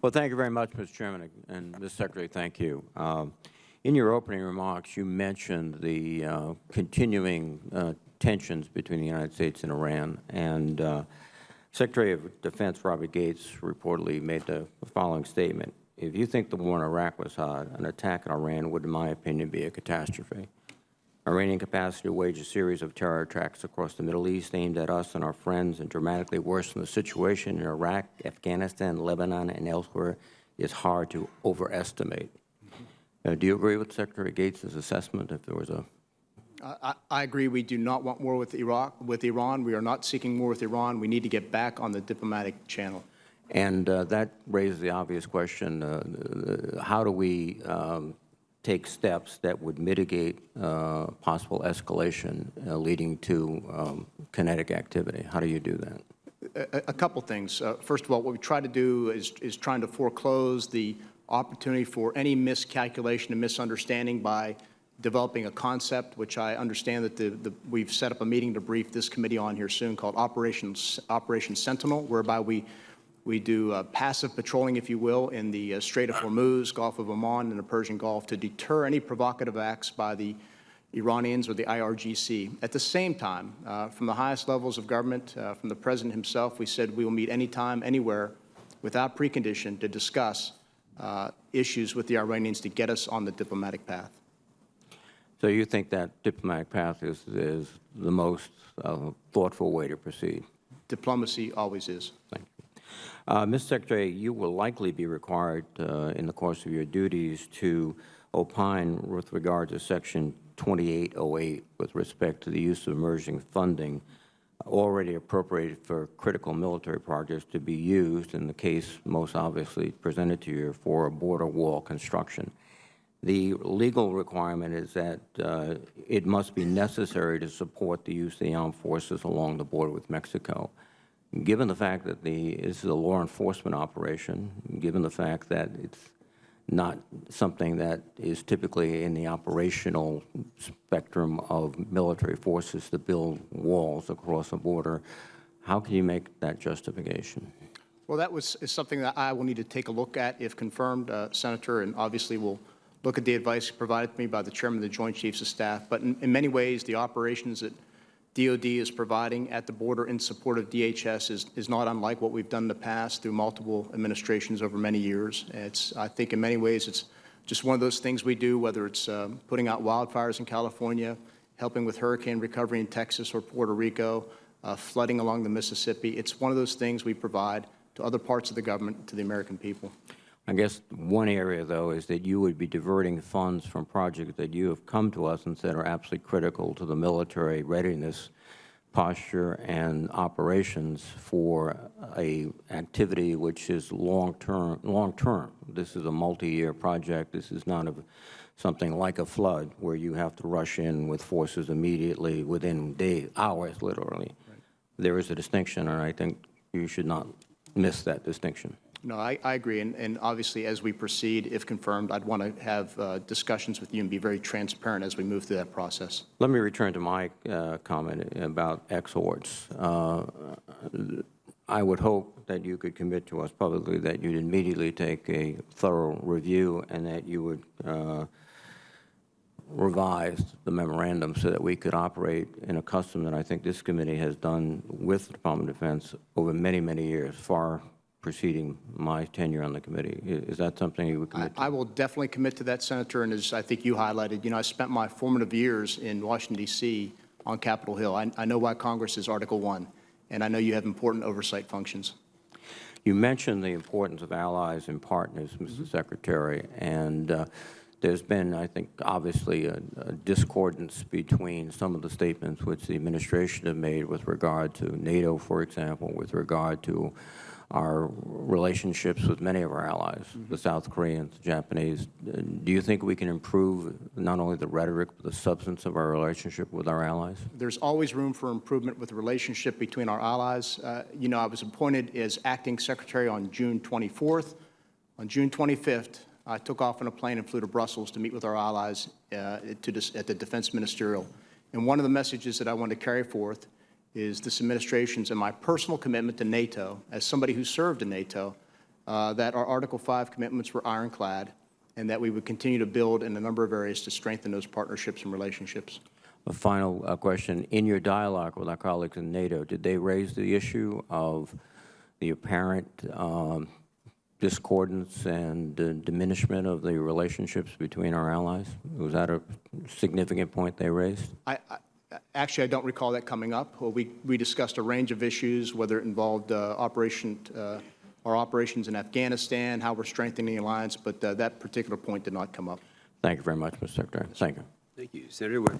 Well, thank you very much, Mr. Chairman, and Mr. Secretary, thank you. In your opening remarks, you mentioned the continuing tensions between the United States and Iran, and Secretary of Defense Robert Gates reportedly made the following statement: "If you think the war in Iraq was hard, an attack on Iran would, in my opinion, be a catastrophe. Iranian capacity to wage a series of terror attacks across the Middle East aimed at us and our friends and dramatically worsen the situation in Iraq, Afghanistan, Lebanon, and elsewhere is hard to overestimate." Do you agree with Secretary Gates' assessment if there was a... I agree. We do not want war with Iran. We are not seeking war with Iran. We need to get back on the diplomatic channel. And that raises the obvious question, how do we take steps that would mitigate possible escalation leading to kinetic activity? How do you do that? A couple things. First of all, what we try to do is trying to foreclose the opportunity for any miscalculation and misunderstanding by developing a concept, which I understand that we've set up a meeting to brief this committee on here soon, called Operation Sentinel, whereby we do passive patrolling, if you will, in the Strait of Hormuz, Gulf of Oman, and the Persian Gulf to deter any provocative acts by the Iranians or the IRGC. At the same time, from the highest levels of government, from the President himself, we said we will meet anytime, anywhere, without precondition, to discuss issues with the Iranians to get us on the diplomatic path. So you think that diplomatic path is the most thoughtful way to proceed? Diplomacy always is. Thank you. Mr. Secretary, you will likely be required in the course of your duties to opine with regard to Section 2808 with respect to the use of emerging funding already appropriated for critical military projects to be used, in the case most obviously presented to you, for a border wall construction. The legal requirement is that it must be necessary to support the use of the armed forces along the border with Mexico. Given the fact that this is a law enforcement operation, given the fact that it's not something that is typically in the operational spectrum of military forces to build walls across a border, how can you make that justification? Well, that is something that I will need to take a look at if confirmed, Senator, and obviously we'll look at the advice provided to me by the Chairman of the Joint Chiefs of Staff. But in many ways, the operations that DOD is providing at the border in support of DHS is not unlike what we've done in the past through multiple administrations over many years. I think in many ways it's just one of those things we do, whether it's putting out wildfires in California, helping with hurricane recovery in Texas or Puerto Rico, flooding along the Mississippi. It's one of those things we provide to other parts of the government, to the American people. I guess one area, though, is that you would be diverting funds from projects that you have come to us and said are absolutely critical to the military readiness, posture, and operations for a activity which is long-term. This is a multi-year project. This is not something like a flood where you have to rush in with forces immediately within days, hours, literally. Right. There is a distinction, and I think you should not miss that distinction. No, I agree, and obviously as we proceed, if confirmed, I'd want to have discussions with you and be very transparent as we move through that process. Let me return to my comment about exhorts. I would hope that you could commit to us publicly that you'd immediately take a thorough review and that you would revise the memorandum so that we could operate in a custom that I think this committee has done with the Department of Defense over many, many years, far preceding my tenure on the committee. Is that something you would commit to? I will definitely commit to that, Senator, and as I think you highlighted, I spent my formative years in Washington, D.C. on Capitol Hill. I know why Congress is Article I, and I know you have important oversight functions. You mentioned the importance of allies and partners, Mr. Secretary, and there's been, I think, obviously a discordance between some of the statements which the administration have made with regard to NATO, for example, with regard to our relationships with many of our allies, the South Koreans, the Japanese. Do you think we can improve not only the rhetoric, but the substance of our relationship with our allies? There's always room for improvement with the relationship between our allies. I was appointed as acting secretary on June 24th. On June 25th, I took off on a plane and flew to Brussels to meet with our allies at the Defense Ministerial. And one of the messages that I want to carry forth is this administration's and my personal commitment to NATO, as somebody who served in NATO, that our Article 5 commitments were ironclad, and that we would continue to build in a number of areas to strengthen those partnerships and relationships. A final question. In your dialogue with our colleagues in NATO, did they raise the issue of the apparent discordance and diminishment of the relationships between our allies? Was that a significant point they raised? Actually, I don't recall that coming up. Well, we discussed a range of issues, whether it involved our operations in Afghanistan, how we're strengthening the alliance, but that particular point did not come up. Thank you very much, Mr. Secretary. Thank you. Thank you. Senator Wood.